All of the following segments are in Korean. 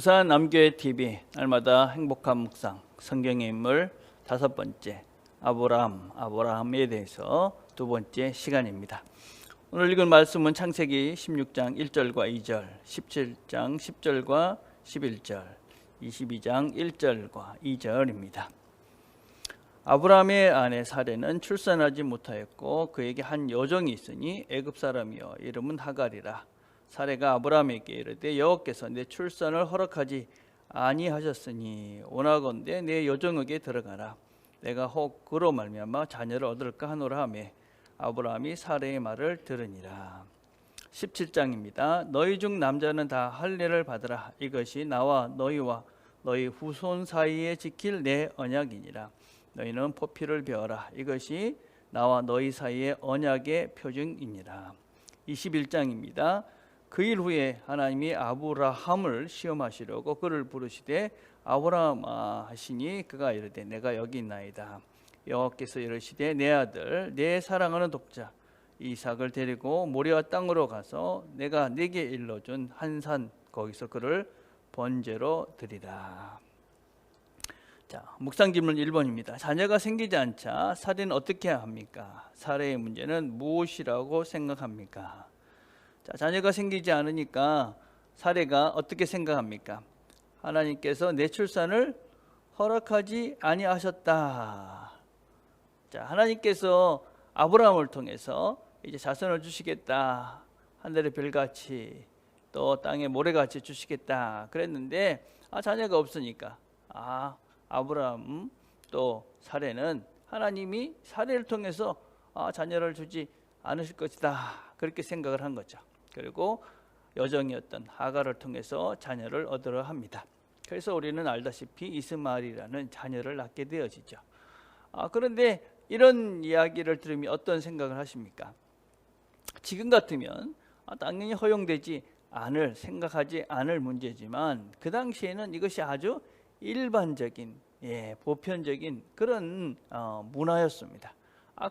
부산 남교회 TV 날마다 행복한 묵상 성경의 인물 5번째 아브라함에 대해서 2번째 시간입니다. 오늘 읽은 말씀은 창세기 16장 1절과 2절, 17장 10절과 11절, 22장 1절과 2절입니다. 아브라함의 아내 사레는 출산하지 못하였고 그에게 한 여종이 있으니 애굽 사람이여 이름은 하갈이라. 사레가 아브라함에게 이르되 여호와께서 내 출산을 허락하지 아니하셨으니 원하건대 내 여종에게 들어가라. 내가 혹 그로 말미암아 자녀를 얻을까 하노라 하며 아브라함이 사레의 말을 들으니라. 17장입니다. 너희 중 남자는 다 할례를 받으라. 이것이 나와 너희와 너희 후손 사이에 지킬 내 언약이니라. 너희는 포피를 베어라. 이것이 나와 너희 사이의 언약의 표징이니라. 21장입니다. 그 일 후에 하나님이 아브라함을 시험하시려고 그를 부르시되 아브라함아 하시니 그가 이르되 내가 여기 있나이다. 여호와께서 이르시되 내 아들 내 사랑하는 독자 이삭을 데리고 모리아 땅으로 가서 내가 네게 일러준 한 산 거기서 그를 번제로 드리라. 자, 묵상 질문 1번입니다. 자녀가 생기지 않자 사례는 어떻게 합니까? 사례의 문제는 무엇이라고 생각합니까? 자, 자녀가 생기지 않으니까 사례가 어떻게 생각합니까? 하나님께서 내 출산을 허락하지 아니하셨다. 자, 하나님께서 아브라함을 통해서 이제 자손을 주시겠다. 하늘의 별같이 또 땅의 모래같이 주시겠다. 그랬는데 자녀가 없으니까 아브라함 또 사례는 하나님이 사례를 통해서 자녀를 주지 않으실 것이다. 그렇게 생각을 한 거죠. 그리고 여정이었던 하갈을 통해서 자녀를 얻으려 합니다. 그래서 우리는 알다시피 이스마엘이라는 자녀를 낳게 되어지죠. 그런데 이런 이야기를 들으면 어떤 생각을 하십니까? 지금 같으면 당연히 허용되지 않을, 생각하지 않을 문제지만 그 당시에는 이것이 아주 일반적인, 보편적인 그런 문화였습니다.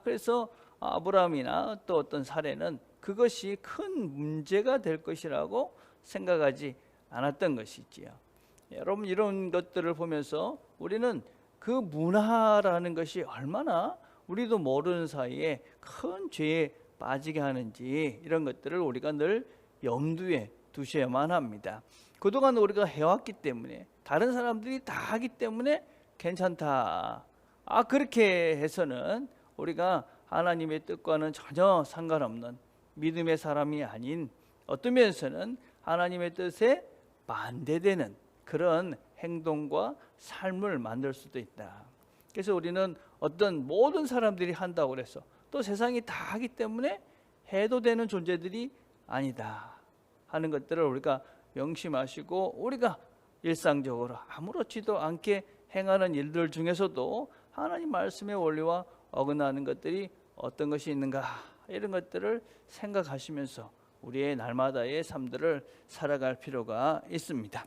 그래서 아브라함이나 또 어떤 사례는 그것이 큰 문제가 될 것이라고 생각하지 않았던 것이지요. 여러분 이런 것들을 보면서 우리는 그 문화라는 것이 얼마나 우리도 모르는 사이에 큰 죄에 빠지게 하는지 이런 것들을 우리가 늘 염두에 두셔야만 합니다. 그동안 우리가 해왔기 때문에 다른 사람들이 다 하기 때문에 괜찮다. 그렇게 해서는 우리가 하나님의 뜻과는 전혀 상관없는 믿음의 사람이 아닌 어떤 면에서는 하나님의 뜻에 반대되는 그런 행동과 삶을 만들 수도 있다. 그래서 우리는 어떤 모든 사람들이 한다고 해서 또 세상이 다 하기 때문에 해도 되는 존재들이 아니다 하는 것들을 우리가 명심하시고 우리가 일상적으로 아무렇지도 않게 행하는 일들 중에서도 하나님 말씀의 원리와 어긋나는 것들이 어떤 것이 있는가 이런 것들을 생각하시면서 우리의 날마다의 삶들을 살아갈 필요가 있습니다.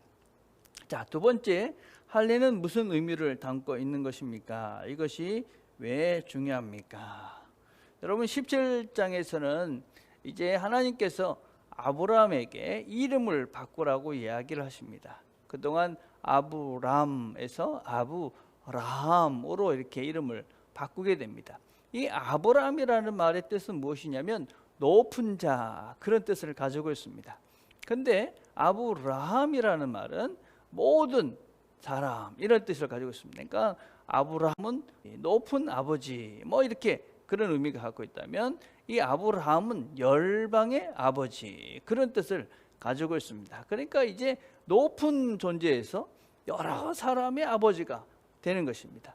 자, 2번째, 할례는 무슨 의미를 담고 있는 것입니까? 이것이 왜 중요합니까? 여러분 17장에서는 이제 하나님께서 아브라함에게 이름을 바꾸라고 이야기를 하십니다. 그동안 아브람에서 아브라함으로 이렇게 이름을 바꾸게 됩니다. 이 아브라함이라는 말의 뜻은 무엇이냐면 높은 자 그런 뜻을 가지고 있습니다. 근데 아브라함이라는 말은 모든 사람 이런 뜻을 가지고 있습니다. 그러니까 아브라함은 높은 아버지 이렇게 그런 의미가 갖고 있다면 이 아브라함은 열방의 아버지 그런 뜻을 가지고 있습니다. 그러니까 이제 높은 존재에서 여러 사람의 아버지가 되는 것입니다.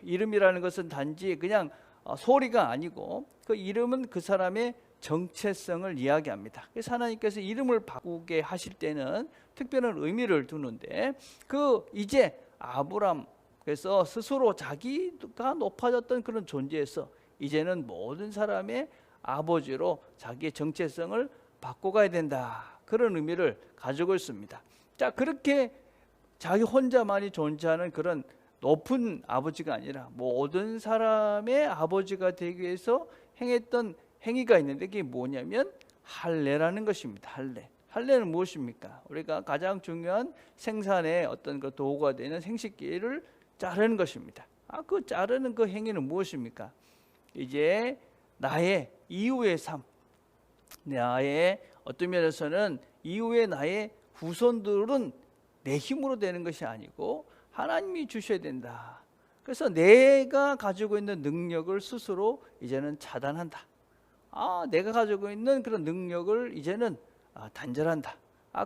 이름이라는 것은 단지 그냥 소리가 아니고 그 이름은 그 사람의 정체성을 이야기합니다. 그래서 하나님께서 이름을 바꾸게 하실 때는 특별한 의미를 두는데 이제 아브람 그래서 스스로 자기가 높아졌던 그런 존재에서 이제는 모든 사람의 아버지로 자기의 정체성을 바꿔가야 된다. 그런 의미를 가지고 있습니다. 자, 그렇게 자기 혼자만이 존재하는 그런 높은 아버지가 아니라 모든 사람의 아버지가 되기 위해서 행했던 행위가 있는데 그게 뭐냐면 할례라는 것입니다. 할례. 할례는 무엇입니까? 우리가 가장 중요한 생산의 어떤 그 도구가 되는 생식기를 자르는 것입니다. 그 자르는 그 행위는 무엇입니까? 이제 나의 이후의 삶, 나의 어떤 면에서는 이후의 나의 후손들은 내 힘으로 되는 것이 아니고 하나님이 주셔야 된다. 그래서 내가 가지고 있는 능력을 스스로 이제는 차단한다. 내가 가지고 있는 그런 능력을 이제는 단절한다.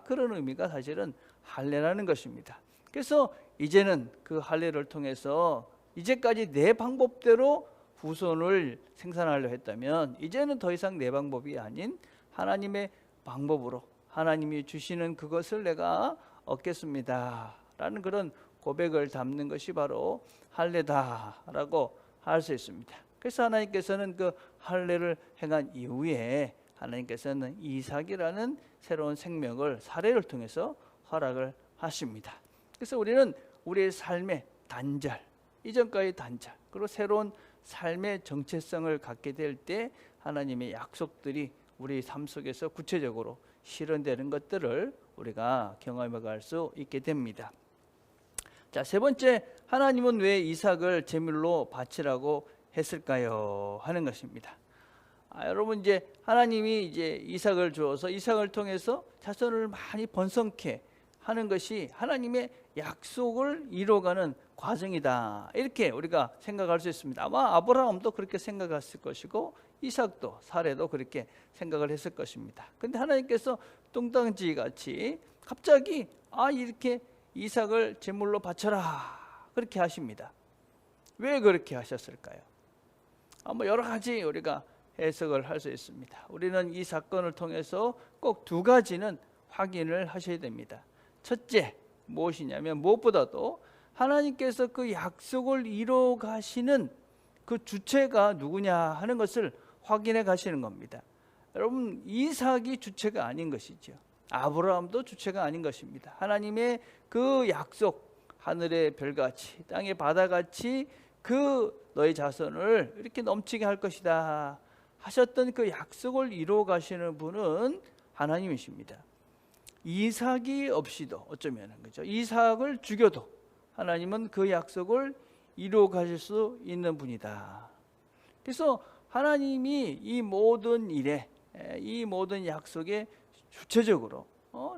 그런 의미가 사실은 할례라는 것입니다. 그래서 이제는 그 할례를 통해서 이제까지 내 방법대로 후손을 생산하려 했다면 이제는 더 이상 내 방법이 아닌 하나님의 방법으로 하나님이 주시는 그것을 내가 얻겠습니다 라는 그런 고백을 담는 것이 바로 할례다라고 할 수 있습니다. 그래서 하나님께서는 그 할례를 행한 이후에 하나님께서는 이삭이라는 새로운 생명을 사례를 통해서 허락을 하십니다. 그래서 우리는 우리의 삶의 단절, 이전까지 단절, 그리고 새로운 삶의 정체성을 갖게 될 때 하나님의 약속들이 우리 삶 속에서 구체적으로 실현되는 것들을 우리가 경험해 갈 수 있게 됩니다. 자, 세 번째, 하나님은 왜 이삭을 제물로 바치라고 했을까요? 하는 것입니다. 여러분, 이제 하나님이 이제 이삭을 주어서 이삭을 통해서 자손을 많이 번성케 하는 것이 하나님의 약속을 이뤄가는 과정이다. 이렇게 우리가 생각할 수 있습니다. 아마 아브라함도 그렇게 생각했을 것이고 이삭도 사례도 그렇게 생각을 했을 것입니다. 근데 하나님께서 뚱땅지 같이 갑자기 이렇게 이삭을 제물로 바쳐라 그렇게 하십니다. 왜 그렇게 하셨을까요? 여러 가지 우리가 해석을 할 수 있습니다. 우리는 이 사건을 통해서 꼭 두 가지는 확인을 하셔야 됩니다. 첫째, 무엇이냐면 무엇보다도 하나님께서 그 약속을 이뤄 가시는 그 주체가 누구냐 하는 것을 확인해 가시는 겁니다. 여러분, 이삭이 주체가 아닌 것이죠. 아브라함도 주체가 아닌 것입니다. 하나님의 그 약속, 하늘의 별같이 땅의 바다같이 그 너의 자손을 이렇게 넘치게 할 것이다 하셨던 그 약속을 이루어 가시는 분은 하나님이십니다. 이삭이 없이도 어쩌면 그죠? 이삭을 죽여도 하나님은 그 약속을 이루어 가실 수 있는 분이다. 그래서 하나님이 이 모든 일에, 이 모든 약속에 주체적으로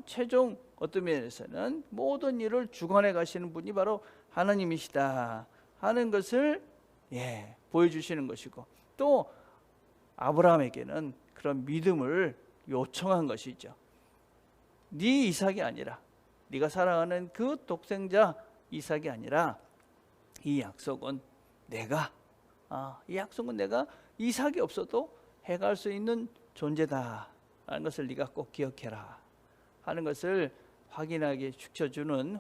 최종 어떤 면에서는 모든 일을 주관해 가시는 분이 바로 하나님이시다 하는 것을 보여주시는 것이고, 또 아브라함에게는 그런 믿음을 요청한 것이죠. 네 이삭이 아니라, 네가 사랑하는 그 독생자 이삭이 아니라 이 약속은 내가 이삭이 없어도 해갈 수 있는 존재다 하는 것을 네가 꼭 기억해라 하는 것을 확인시켜주는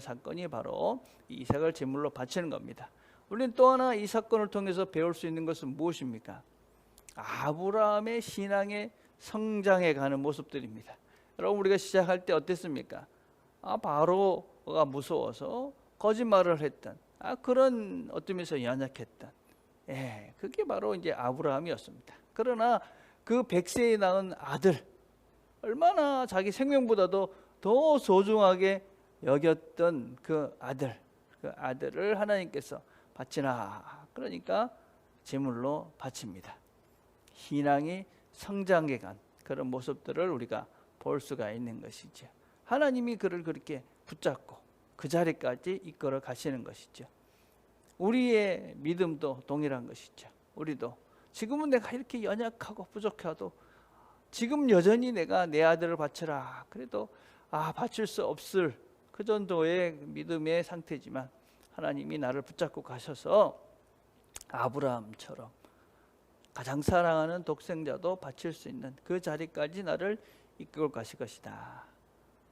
사건이 바로 이삭을 제물로 바치는 겁니다. 우리는 또 하나 이 사건을 통해서 배울 수 있는 것은 무엇입니까? 아브라함의 신앙의 성장해 가는 모습들입니다. 여러분, 우리가 시작할 때 어땠습니까? 바로가 무서워서 거짓말을 했던 그런 어떤 면에서 연약했던 그게 바로 이제 아브라함이었습니다. 그러나 그 100세에 낳은 아들, 얼마나 자기 생명보다도 더 소중하게 여겼던 그 아들을 하나님께서 바치나, 그러니까 제물로 바칩니다. 신앙이 성장해 간 그런 모습들을 우리가 볼 수가 있는 것이죠. 하나님이 그를 그렇게 붙잡고 그 자리까지 이끌어 가시는 것이죠. 우리의 믿음도 동일한 것이죠. 우리도 지금은 내가 이렇게 연약하고 부족해도 지금 여전히 내가 내 아들을 바쳐라 그래도 바칠 수 없을 그 정도의 믿음의 상태지만 하나님이 나를 붙잡고 가셔서 아브라함처럼 가장 사랑하는 독생자도 바칠 수 있는 그 자리까지 나를 이끌고 가실 것이다.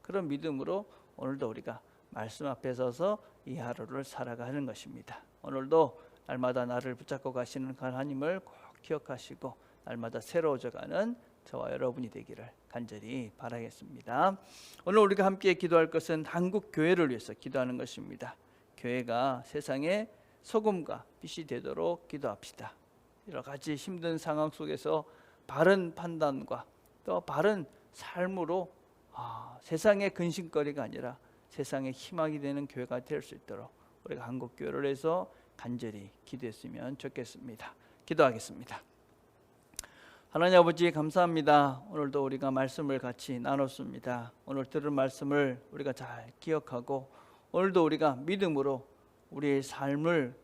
그런 믿음으로 오늘도 우리가 말씀 앞에 서서 이 하루를 살아가는 것입니다. 오늘도 날마다 나를 붙잡고 가시는 하나님을 꼭 기억하시고 날마다 새로워져가는 저와 여러분이 되기를 간절히 바라겠습니다. 오늘 우리가 함께 기도할 것은 한국 교회를 위해서 기도하는 것입니다. 교회가 세상의 소금과 빛이 되도록 기도합시다. 여러 가지 힘든 상황 속에서 바른 판단과 또 바른 삶으로 세상의 근심거리가 아니라 세상의 희망이 되는 교회가 될 수 있도록 우리가 한국교회를 해서 간절히 기도했으면 좋겠습니다. 기도하겠습니다. 하나님 아버지 감사합니다. 오늘도 우리가 말씀을 같이 나눴습니다. 오늘 들은 말씀을 우리가 잘 기억하고 오늘도 우리가 믿음으로 우리의 삶을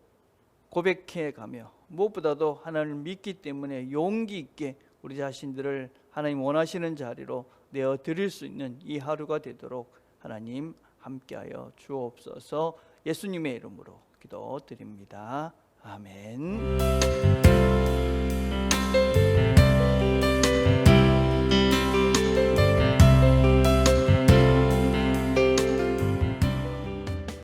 고백해 가며 무엇보다도 하나님을 믿기 때문에 용기 있게 우리 자신들을 하나님 원하시는 자리로 내어 드릴 수 있는 이 하루가 되도록 하나님 함께하여 주옵소서. 예수님의 이름으로 기도드립니다. 아멘.